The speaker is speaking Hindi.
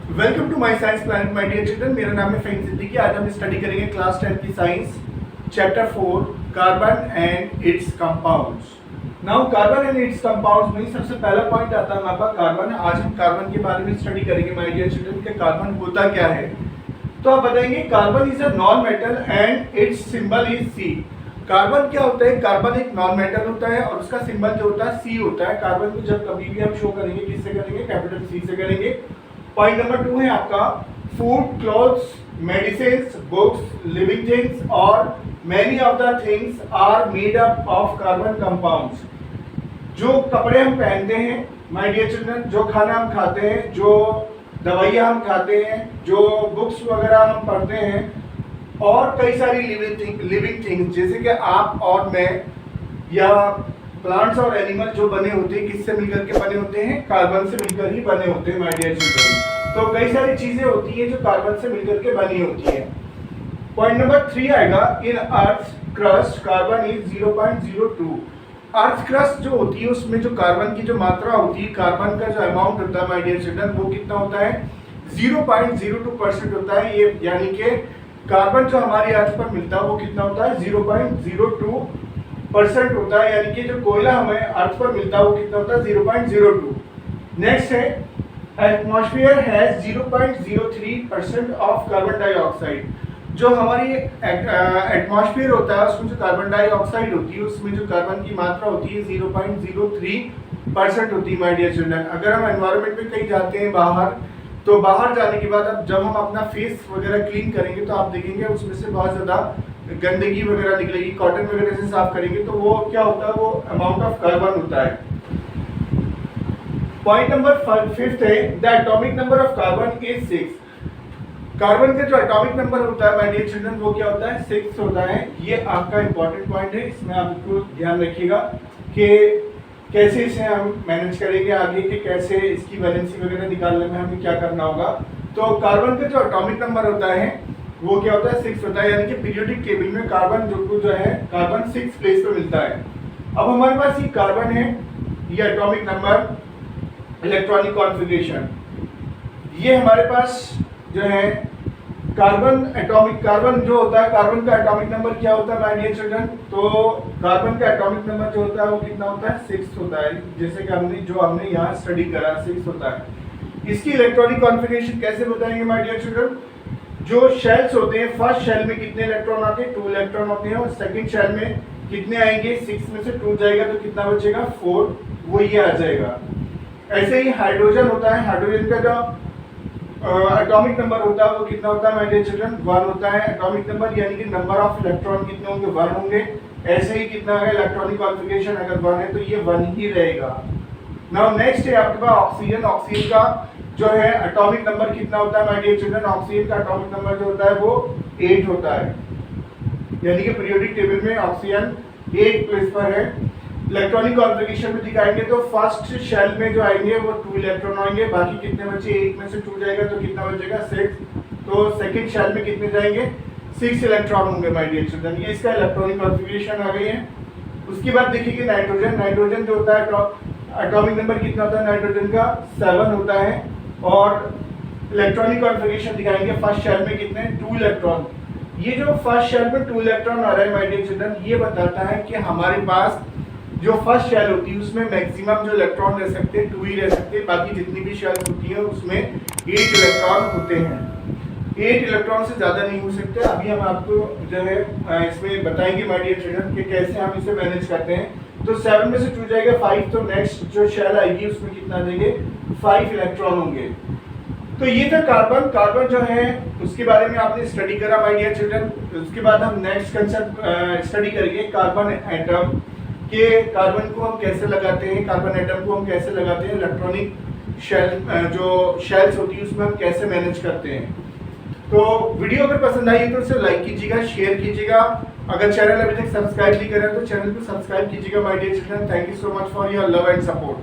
Welcome to my science planet my dear children. मेरा नाम है फ़हीम सिद्दीकी। आज हम स्टडी करेंगे क्लास 10 की science chapter 4 carbon and it's compounds. Now carbon and it's compounds में सबसे पहला पॉइंट आता है हमारे पास कार्बन। आज हम कार्बन के बारे में स्टडी करेंगे माय डियर चिल्ड्रन कि कार्बन होता क्या है। तो आप बताएंगे carbon is a non metal and its symbol is C. Carbon क्या होता है? कार्बन एक नॉन मेटल होता है और उसका सिंबल जो होता है सी होता है। कार्बन को जब कभी भी हम शो करेंगे किससे करेंगे? कैपिटल सी से करेंगे। पॉइंट नंबर 2 है आपका food, clothes, medicines, books, living things और many of the things are made up of carbon compounds. जो कपड़े हम पहनते हैं माय डियर चिल्ड्रन, जो खाना हम खाते हैं, जो दवाइयाँ हम खाते हैं, जो बुक्स वगैरह हम पढ़ते हैं और कई सारी लिविंग थिंग्स जैसे कि आप और मैं या प्लांट्स और एनिमल जो बने होते हैं किससे मिलकर के बने होते हैं? कार्बन से मिलकर ही बने होते हैं माय डियर चिल्ड्रन। तो कई सारी चीजें होती हैं जो कार्बन से मिलकर के बनी होती हैं। पॉइंट नंबर 3 आएगा in earth crust carbon is 0.02। Earth crust जो होती है उसमें जो कार्बन की जो मात्रा होती है, कार्बन का जो अमाउंट होता है माय डियर चिल्ड्रन, वो कितना होता है? 0.02% होता है। ये यानी कि कार्बन जो हमारी अर्थ पर मिलता है वो कितना होता है? 0.02% होता है। यानी कि जो कोयला हमें अर्थ पर मिलता है वो कितना होता है? 0.02। नेक्स्ट है atmosphere has 0.03% of carbon dioxide. जो हमारी एटमॉस्फेयर होता है उसमें जो कार्बन डाइऑक्साइड होती है उसमें जो कार्बन की मात्रा होती है 0.03% होती है माय डियर चिल्ड्रन। अगर हम एनवायरनमेंट में कहीं जाते हैं बाहर, तो बाहर जाने के बाद अब जब हम अपना फेस वगैरह क्लीन करेंगे तो आप देखेंगे उसमें से बहुत ज़्यादा गंदगी वगैरह निकलेगी। कॉटन वगैरह से साफ करेंगे तो वो क्या होता है? वो अमाउंट ऑफ कार्बन होता है। पॉइंट नंबर 5 है the atomic number of carbon is 6। Carbon का जो एटॉमिक नंबर होता है माय डियर चिल्ड्रन वो क्या होता है? 6 होता है। ये आपका इंपॉर्टेंट पॉइंट है, इसमें आप इसको ध्यान रखिएगा कि कैसे इसे हम मैनेज करेंगे आगे, कि कैसे इसकी वैलेंसी वगैरह निकालने में हमें क्या करना होगा। तो कार्बन का जो एटॉमिक नंबर होता है वो क्या होता है? 6 होता है। यानी कि पीरियोडिक टेबल में कार्बन जो है कार्बन 6 प्लेस पे मिलता है। अब हमारे पास ये कार्बन है, ये एटॉमिक नंबर, इलेक्ट्रॉनिक कॉन्फ़िगरेशन, ये हमारे पास जो है कार्बन जो होता है, कार्बन का एटॉमिक नंबर क्या होता है माय डियर चिल्ड्रन? तो कार्बन का एटॉमिक नंबर जो होता है वो कितना होता है? 6 होता है। जैसे कि हमने यहाँ स्टडी करा 6 होता है। इसकी इलेक्ट्रॉनिक कॉन्फ़िगरेशन कैसे बताएंगे माय डियर चिल्ड्रन? जो शेल्स होते हैं, फर्स्ट शेल में कितने इलेक्ट्रॉन आते हैं? 2 इलेक्ट्रॉन होते हैं और सेकंड शेल में कितने आएंगे? 6 में से 2 जाएगा तो कितना बचेगा? 4, वो ये आ जाएगा। ऐसे ही हाइड्रोजन होता है, हाइड्रोजन का जो एटॉमिक नंबर होता है वो कितना होता है माय डियर चिल्ड्रन? 1 होता है एटॉमिक नंबर, यानी कि नंबर ऑफ इलेक्ट्रॉन कितने होंगे? 1 होंगे। ऐसे ही कितना है इलेक्ट्रॉनिक कॉन्फ़िगरेशन, अगर 1 है तो ये 1 ही रहेगा। नाउ नेक्स्ट है आपके पास ऑक्सीजन। ऑक्सीजन का जो है एटॉमिक नंबर कितना होता है माय डियर चिल्ड्रन? ऑक्सीजन का एटॉमिक नंबर जो होता है वो 8 होता है। यानी कि पीरियोडिक टेबल में ऑक्सीजन 8 प्लेस पर है। इलेक्ट्रॉनिक कॉन्फ़िगरेशन में दिखाएंगे तो फर्स्ट शेल में जो आएंगे वो 2 इलेक्ट्रॉन आएंगे, बाकी कितने बचे? 8 में से 2 जाएगा तो कितना बचेगा? 6। तो सेकंड शेल में कितने जाएंगे? 6 इलेक्ट्रॉन होंगे माय डियर चिल्ड्रन। ये इसका इलेक्ट्रॉनिक कॉन्फ़िगरेशन आ गई है। उसके बाद देखिए नाइट्रोजन। नाइट्रोजन जो होता है एटॉमिक नंबर कितना होता है नाइट्रोजन का? 7 होता है और इलेक्ट्रॉनिक कॉन्फ़िगरेशन दिखाएंगे फर्स्ट शेल में कितने? 2 इलेक्ट्रॉन। ये जो फर्स्ट शेल में 2 इलेक्ट्रॉन आ रहा है माय डियर चिल्ड्रन, ये बताता है कि हमारे पास जो फर्स्ट शेल होती है उसमें मैक्सिमम जो इलेक्ट्रॉन रह सकते हैं 2 ही रह सकते हैं। बाकी जितनी भी शेल होती है उसमें 8 इलेक्ट्रॉन होते हैं। 8 इलेक्ट्रॉन से ज़्यादा नहीं हो सकते। अभी हम आपको जो है इसमें बताएंगे माय डियर चिल्ड्रन कि कैसे हम इसे मैनेज करते हैं। तो 7 में से 2 जाएगा 5, तो नेक्स्ट जो शेल आएगी उसमें कितना देंगे? 5 इलेक्ट्रॉन होंगे। तो ये था कार्बन। कार्बन जो है उसके बारे में आपने स्टडी करा माय डियर चिल्ड्रन। उसके बाद हम नेक्स्ट कंसेप्ट स्टडी करेंगे कार्बन एटम, कि कार्बन को हम कैसे लगाते हैं, कार्बन एटम को हम कैसे लगाते हैं, इलेक्ट्रॉनिक शेल जो शेल्स होती है उसमें हम कैसे मैनेज करते हैं। तो वीडियो अगर पसंद आई तो उसे लाइक कीजिएगा, शेयर कीजिएगा। अगर चैनल अभी तक सब्सक्राइब नहीं करें तो चैनल को सब्सक्राइब कीजिएगा my dear children. Thank you so much for your love and support.